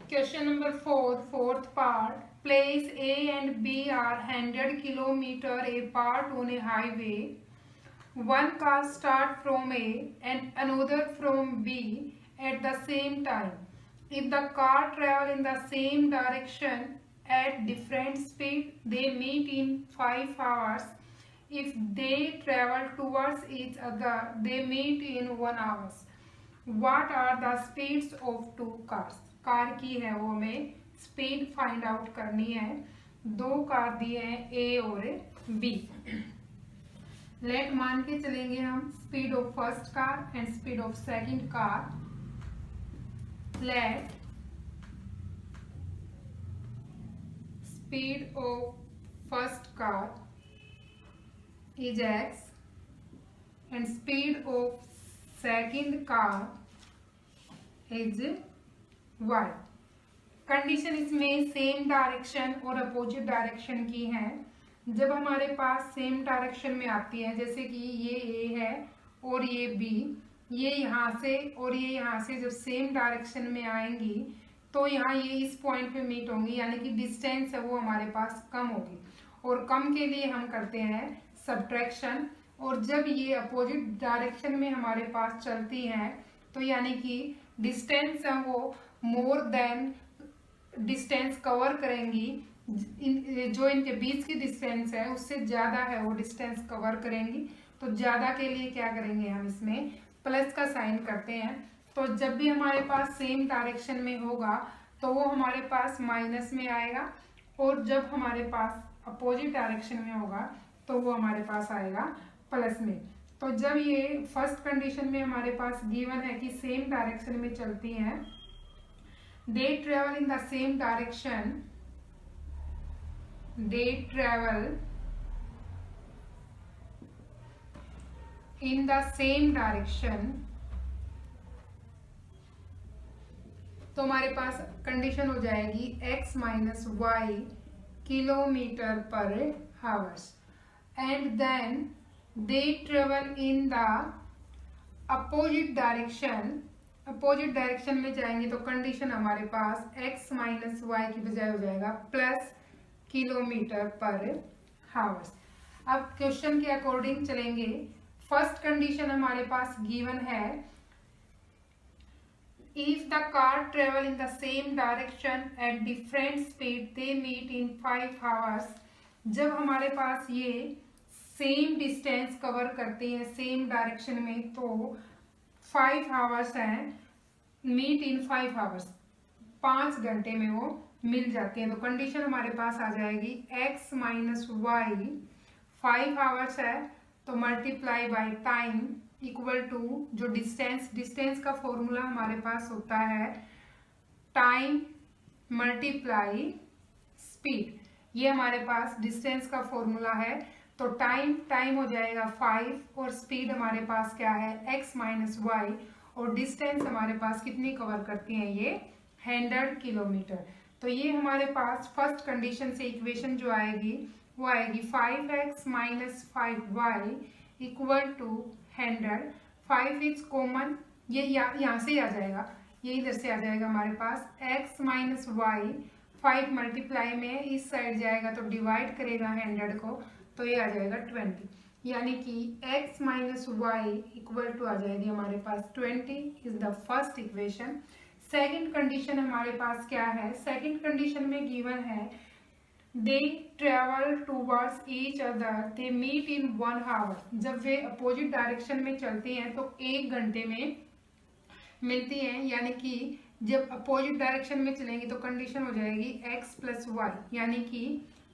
Question number 4, fourth part. Place A and B are 100 km apart on a highway. One car starts from A and another from B at the same time. If the car travel in the same direction at different speed, they meet in 5 hours. If they travel towards each other, they meet in 1 hour. What are the speeds of two cars? Car की है वो हमें speed find out करनी है। दो car दिए हैं ए और बी। लेट मान के चलेंगे हम speed of first car and speed of second car. Let speed of first car is x and speed of second car is y। Condition इसमें सेम डायरेक्शन और अपोजिट डायरेक्शन की है। जब हमारे पास सेम डायरेक्शन में आती है, जैसे कि ये a है और ये b, ये यहाँ से और ये यहाँ से जब सेम डायरेक्शन में आएंगी तो यहाँ ये इस पॉइंट पे मीट होंगी, यानी कि डिस्टेंस है वो हमारे पास कम होगी। और कम के लिए हम करते हैं सब्ट्रैक्शन। और जब ये अपोजिट डायरेक्शन में हमारे पास चलती हैं तो यानी कि डिस्टेंस है वो मोर देन डिस्टेंस कवर करेंगी। जो इनके बीच की डिस्टेंस है उससे ज्यादा है वो डिस्टेंस कवर करेंगी। तो ज्यादा के लिए क्या करेंगे, हम इसमें प्लस का साइन करते हैं। तो जब भी हमारे पास सेम डायरेक्शन में होगा तो वो हमारे पास माइनस में आएगा, और जब हमारे पास अपोजिट डायरेक्शन में होगा तो वो हमारे पास आएगा प्लस में। तो जब ये फर्स्ट कंडीशन में हमारे पास गिवन है कि सेम डायरेक्शन में चलती हैं, they travel in the same direction, they travel in the same direction, तो हमारे पास कंडीशन हो जाएगी x minus y kilometre per hours. And then they travel in the opposite direction, opposite direction में जाएंगे तो कंडीशन हमारे पास x माइनस वाई की बजाय हो जाएगा प्लस किलोमीटर पर हावर्स। अब क्वेश्चन के अकॉर्डिंग चलेंगे। फर्स्ट कंडीशन हमारे पास गिवन है, if the car travel in the same direction at different speed they meet in 5 hours. जब हमारे पास ये सेम डिस्टेंस कवर करते हैं सेम डायरेक्शन में तो 5 आवर्स हैं, मीट इन 5 आवर्स, 5 घंटे में वो मिल जाते हैं। तो कंडीशन हमारे पास आ जाएगी x माइनस वाई 5 आवर्स है तो multiply by time equal to जो डिस्टेंस का फॉर्मूला हमारे पास होता है टाइम मल्टीप्लाई स्पीड। ये हमारे पास डिस्टेंस का फॉर्मूला है। तो टाइम हो जाएगा 5 और स्पीड हमारे पास क्या है x माइनस वाई, और डिस्टेंस हमारे पास कितनी कवर करती हैं ये 100 किलोमीटर। तो ये हमारे पास फर्स्ट कंडीशन से इक्वेशन जो आएगी वो आएगी 5x minus 5y equal to 100। 5 is common, ये यहाँ से ही आ जाएगा, ये इधर से आ जाएगा हमारे पास x माइनस वाई। 5 मल्टीप्लाई में इस साइड जाएगा तो डिवाइड करेगा 100 को, तो ये आ जाएगा 20, यानी कि x minus y equal to आ जाएगी हमारे पास 20 is the first equation. Second condition हमारे पास क्या है, सेकंड कंडीशन में गिवन है they travel towards each other they meet in 1 hour. जब वे अपोजिट डायरेक्शन में चलती हैं तो 1 घंटे में मिलती हैं, यानी कि जब अपोजिट डायरेक्शन में चलेंगी तो कंडीशन हो जाएगी x प्लस वाई, यानी कि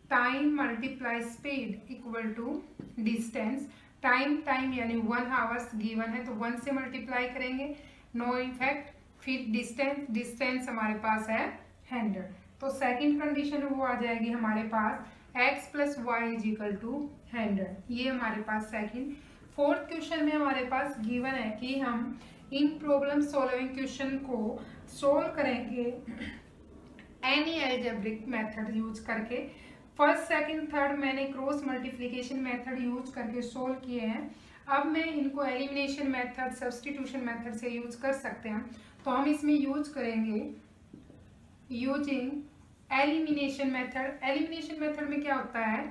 time multiply speed equal to distance. Time यानी 1 आवर्स गिवन है तो 1 से मल्टीप्लाई करेंगे, नो इफेक्ट। फिर डिस्टेंस हमारे पास है 100। तो सेकंड कंडीशन वो आ जाएगी हमारे पास x plus y is equal to 100। ये हमारे पास सेकंड। फोर्थ क्वेश्चन में हमारे पास गिवन है कि हम इन प्रॉब्लम सॉल्विंग क्वेश्चन को सोल्व करेंगे एनी अलजेब्रिक मेथड यूज करके। फर्स्ट सेकंड थर्ड मैंने क्रॉस मल्टीप्लिकेशन मेथड यूज करके सोल्व किए हैं। अब मैं इनको एलिमिनेशन मेथड, सब्स्टिट्यूशन मेथड से यूज कर सकते हैं, तो हम इसमें यूज करेंगे using elimination method. Elimination method में क्या होता है,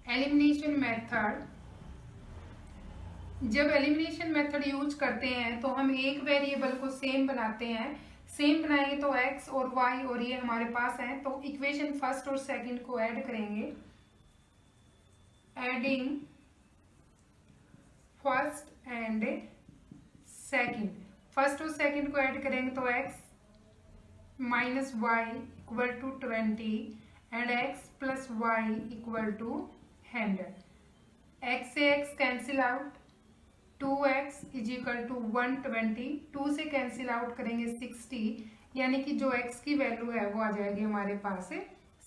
एलिमिनेशन मेथड, जब एलिमिनेशन मेथड यूज करते हैं तो हम एक वेरिएबल को सेम बनाते हैं। सेम बनाएंगे तो x और y और ये हमारे पास है, तो इक्वेशन फर्स्ट और सेकंड को ऐड करेंगे। Adding first and second, first और सेकंड को ऐड करेंगे तो x minus y equal to 20 and x plus y equal to 100। x से x cancel out, 2x is equal to 120, 2 से कैंसिल आउट करेंगे 60, यानी कि जो x की वैल्यू है वो आ जाएगी हमारे पास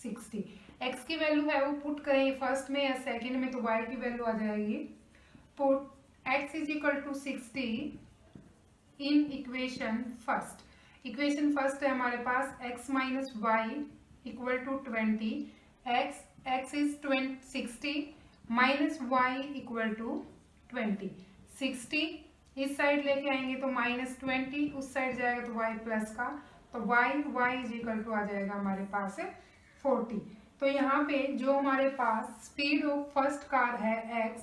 60। x की वैल्यू है वो पुट करेंगे फर्स्ट में या सेकंड में, तो y की वैल्यू आ जाएगी, put x is equal to 60 in equation first. Equation first है हमारे पास x minus y equal to 20, x is 60 minus y equal to 20। 60 इस साइड लेके आएंगे तो माइनस 20, उस साइड जाएगा तो y प्लस का, तो y इज इक्वल टू आ जाएगा हमारे पास 40। तो यहाँ पे जो हमारे पास स्पीड ऑफ फर्स्ट कार है x,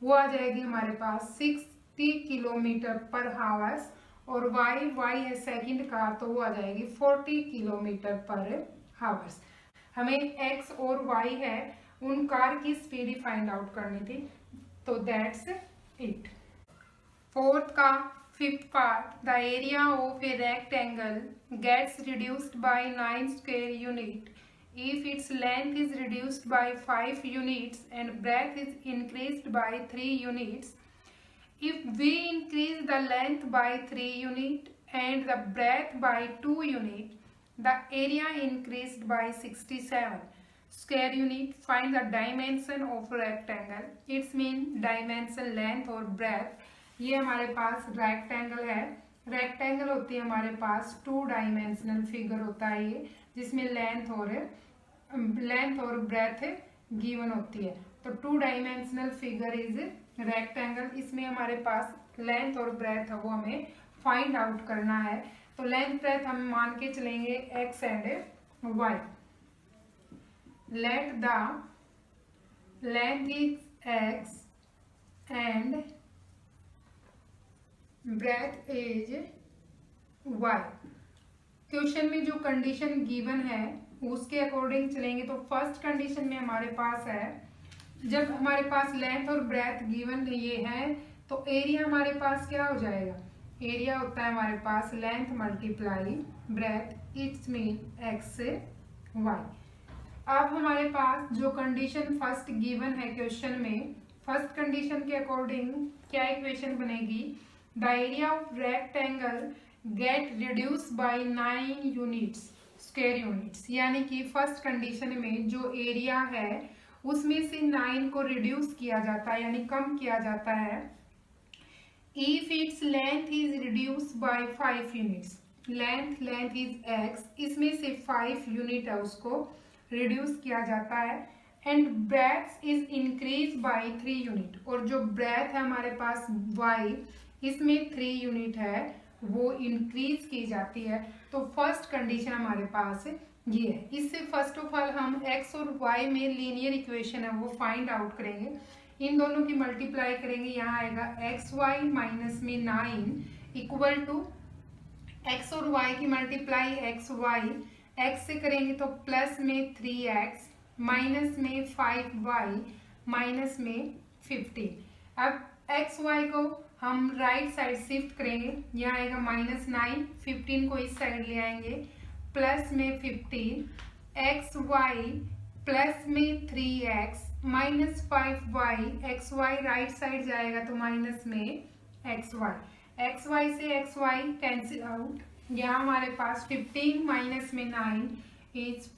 वो आ जाएगी हमारे पास 60 किलोमीटर पर हावर्स, और y है सेकंड कार, तो वो आ जाएगी 40 किलोमीटर पर हावर्स। हमें x और y है, उन कार की स्पीड ही फाइंड आउट करनी थी, तो दैट्स इट। फोर्थ का fifth part, the area of a rectangle gets reduced by 9 square unit if its length is reduced by 5 units and breadth is increased by 3 units. If we increase the length by 3 units and the breadth by 2 units, the area increased by 67 square unit. Find the dimension of rectangle. Its mean dimension, length और breadth. ये हमारे पास rectangle है। Rectangle होती है हमारे पास 2 dimensional figure होता है ये, जिसमें लेंथ और ब्रेथ गिवन होती है। तो 2 डायमेंशनल फिगर इज रेक्टेंगल। इसमें हमारे पास लेंथ और ब्रेथ है वो हमें फाइंड आउट करना है। तो लेंथ ब्रेथ हम मान के चलेंगे x and y। Let the length is x and breadth is y। Question में जो कंडीशन गिवन है उसके अकॉर्डिंग चलेंगे। तो फर्स्ट कंडीशन में हमारे पास है, जब हमारे पास लेंथ और ब्रेथ गिवन ये है तो एरिया हमारे पास क्या हो जाएगा, एरिया होता है हमारे पास length multiply breadth, it's mean x y। अब हमारे पास जो कंडीशन फर्स्ट गिवन है क्वेश्चन में, फर्स्ट कंडीशन के अकॉर्डिंग क्या इक्वेशन बनेगी, the area of rectangle get reduce by 9 units square units, यानी कि फर्स्ट कंडीशन में जो एरिया है उसमें से 9 को रिड्यूस किया जाता है, यानी कम किया जाता है। If its length is reduce by 5 units, length is x, इसमें से 5 यूनिट है उसको रिड्यूस किया जाता है, and breadth is increase by 3 unit, और जो ब्रेथ है हमारे पास y, इसमें 3 यूनिट है वो इंक्रीज की जाती है। तो फर्स्ट कंडीशन हमारे पास ये है। इससे फर्स्ट ऑफ ऑल हम x और y में लीनियर इक्वेशन है वो फाइंड आउट करेंगे। इन दोनों की मल्टीप्लाई करेंगे, यहाँ आएगा xy माइनस में 9 इक्वल टू x और y की मल्टीप्लाई x से करेंगे तो प्लस में 3x माइनस में 5y माइनस में 15। अब xy को हम राइट साइड शिफ्ट करेंगे, यहाँ आएगा -9, 15 को इस साइड ले आएंगे, प्लस में 15, xy प्लस में 3x minus 5y, xy right side जाएगा तो माइनस में xy से xy कैंसिल आउट, यहाँ हमारे पास 15 माइनस में 9 इज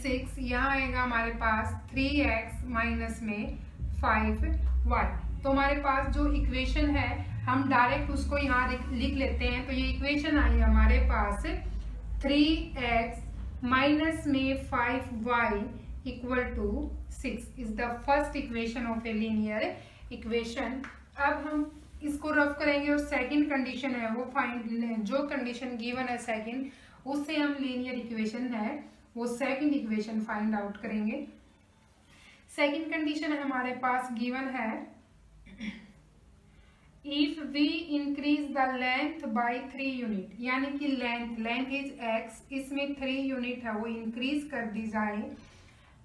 6, यहाँ आएगा हमारे पास 3x माइनस में 5y। तो हमारे पास जो इक्वेशन है हम डायरेक्ट उसको यहाँ लिख लेते हैं। तो ये इक्वेशन आई हमारे पास 3x माइनस में 5y equal to 6 is the first equation of a linear equation. अब हम इसको रफ करेंगे और सेकंड कंडीशन है वो फाइंड, जो कंडीशन गिवन है सेकंड, उससे हम लीनियर इक्वेशन है वो सेकंड इक्वेशन फाइंड आउट करेंगे। सेकंड कंडीशन हमारे पास गिवन है, if we increase the length by 3 unit, यानी कि लेंथ इज x, इसमें 3 यूनिट है वो इंक्रीज कर दी जाए,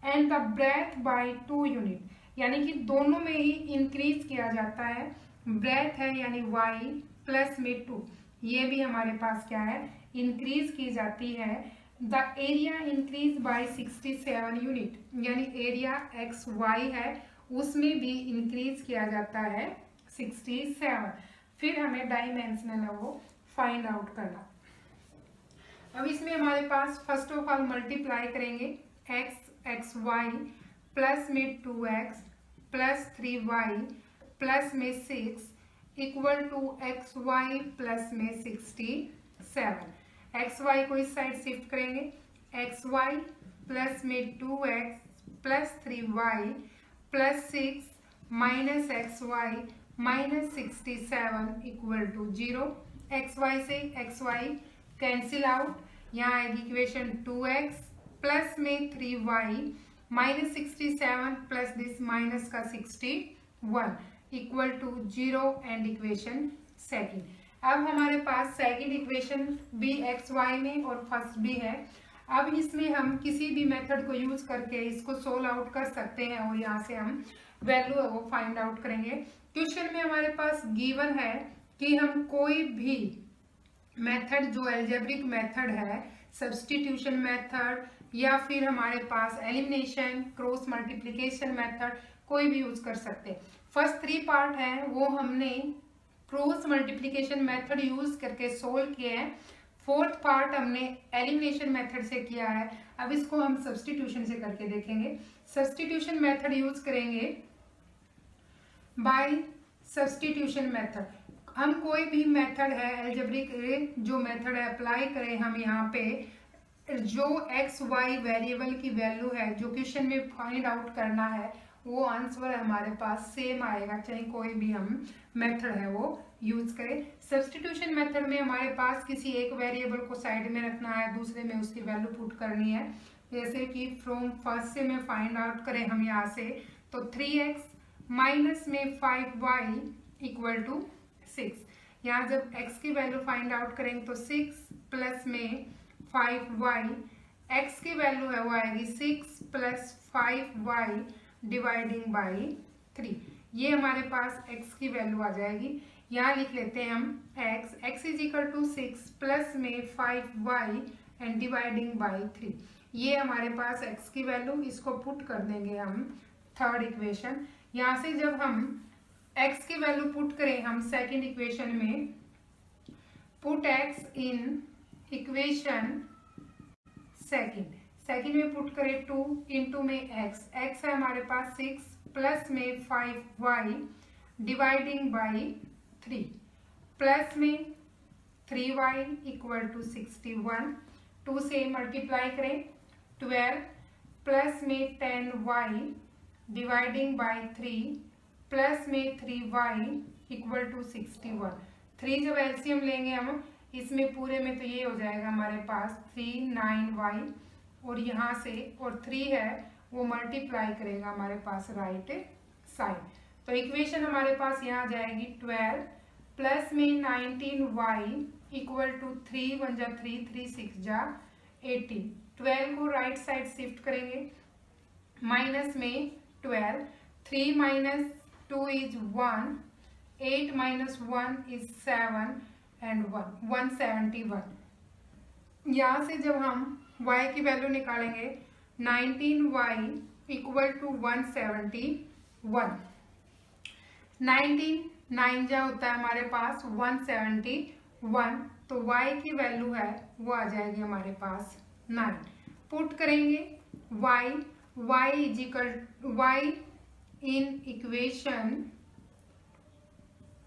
and the breadth by 2 unit, यानी कि दोनों में ही इंक्रीज किया जाता है, ब्रेथ है यानी y प्लस में 2, ये भी हमारे पास क्या है इंक्रीज की जाती है। The area increase by 67 unit, यानी एरिया एक्स वाई है उसमें भी इंक्रीज किया जाता है 67। फिर हमें डायमेंशनल है वो फाइंड आउट करना। अब इसमें हमारे पास फर्स्ट ऑफ ऑल मल्टीप्लाई करेंगे एक्स वाई प्लस में 2x प्लस 3y प्लस में 6 equal to x y plus में 67। एक्स वाई को इस साइड शिफ्ट करेंगे, एक्स वाई प्लस में 2x plus 3y plus 6 minus x y minus 67 equal to 0। X y से x y cancel out, यहाँ आएगी equation 2x plus में 3y minus 67 plus this minus का 61 equal to 0 and equation second. अब हमारे पास second equation भी x y में और फर्स्ट भी है। अब इसमें हम किसी भी मेथड को यूज करके इसको सोल्व आउट कर सकते हैं और यहाँ से हम वैल्यू है वो फाइंड आउट करेंगे। क्वेश्चन में हमारे पास गिवन है कि हम कोई भी मेथड जो एल्जेब्रिक मेथड है, सब्स्टिट्यूशन मेथड या फिर हमारे पास एलिमिनेशन, क्रॉस मल्टीप्लिकेशन मेथड, कोई भी यूज कर सकते। फर्स्ट 3 पार्ट है वो हमने क्रॉस मल्टीप्लिकेशन मेथड यूज करके सोल्व किए हैं, फोर्थ पार्ट हमने एलिमिनेशन मेथड से किया है। अब इसको हम सब्स्टिट्यूशन से करके देखेंगे। सब्स्टिट्यूशन मेथड यूज करेंगे बाय सब्स्टिट्यूशन मेथड। हम कोई भी मेथड है एल्जेब्रिक जो मेथड है अप्लाई करें, हम यहाँ पे जो एक्स वाई वेरिएबल की वैल्यू है जो क्वेश्चन में फाइंड आउट करना है वो आंसर हमारे पास सेम आएगा, चाहे कोई भी हम मेथड है वो यूज करें। सब्स्टिट्यूशन मेथड में हमारे पास किसी एक वेरिएबल को साइड में रखना है, दूसरे में उसकी वैल्यू पुट करनी है। जैसे कि फ्रॉम फर्स्ट से में फाइंड आउट करें हम यहाँ से, तो 3x माइनस में 5y इक्वल टू 6। यहाँ जब x की वैल्यू फाइंड आउट करेंगे तो 6 प्लस में 5y, x की वैल्यू है वो आएगी 6 प्लस 5y डिवाइडिंग बाई 3। ये हमारे पास x की वैल्यू आ जाएगी। यहाँ लिख लेते हैं हम x is equal to 6 plus में 5y एंड डिवाइडिंग बाई 3। ये हमारे पास x की वैल्यू, इसको पुट कर देंगे हम थर्ड इक्वेशन। यहाँ से जब हम x की वैल्यू पुट करें हम सेकंड इक्वेशन में, put x in equation second में पुट करें 2 इंटू में x है हमारे पास 6 प्लस में 5y डिवाइडिंग बाई 3 प्लस में 3y इक्वल टू 61। 2 से मल्टीप्लाई करें 12 प्लस में 10y डिवाइडिंग बाई 3 प्लस में 3y इक्वल टू 61। 3 जब एलसीएम लेंगे हम इसमें पूरे में तो ये हो जाएगा हमारे पास 39y, और यहाँ से और 3 है वो मल्टीप्लाई करेगा हमारे पास राइट साइड। तो इक्वेशन हमारे पास यहाँ जाएगी 12 प्लस में 19y इक्वल टू 3 1 जा 3 3 6 जा 18। 12 को राइट साइड शिफ्ट करेंगे, माइनस में 12, 3 minus 2 is 1, 8 minus 1 is 7 and 171। यहाँ से जब हम y की वैल्यू निकालेंगे 19y इक्वल टू 171। 19 9 जा होता है हमारे पास 171, तो y की वैल्यू है वो आ जाएगी हमारे पास 9। पुट करेंगे y is equal y in equation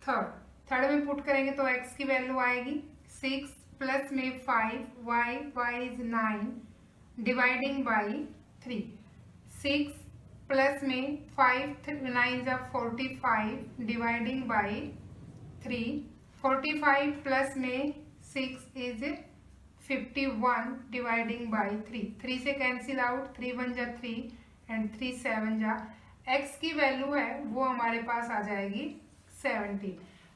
third में पुट करेंगे तो x की वैल्यू आएगी 6 प्लस में 5 y is 9 dividing by 3। 6 plus में 5 9 जा 45 डिवाइडिंग बाई 3, 45 प्लस में 6 इज 51 डिवाइडिंग बाई 3, 3 से कैंसिल आउट, 3 1 जा 3 एंड 3 7 जा, x की वैल्यू है वो हमारे पास आ जाएगी 17।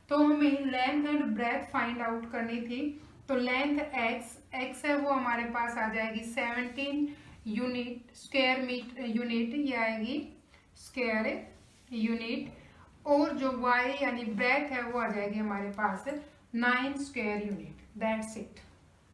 तो हमें length and breadth find out करनी थी, तो लेंथ x है वो हमारे पास आ जाएगी 17 यूनिट, स्क्वायर यूनिट, ये आएगी स्क्वायर यूनिट, और जो y यानी ब्रेथ है वो आ जाएगी हमारे पास 9 स्क्वायर यूनिट। That's it.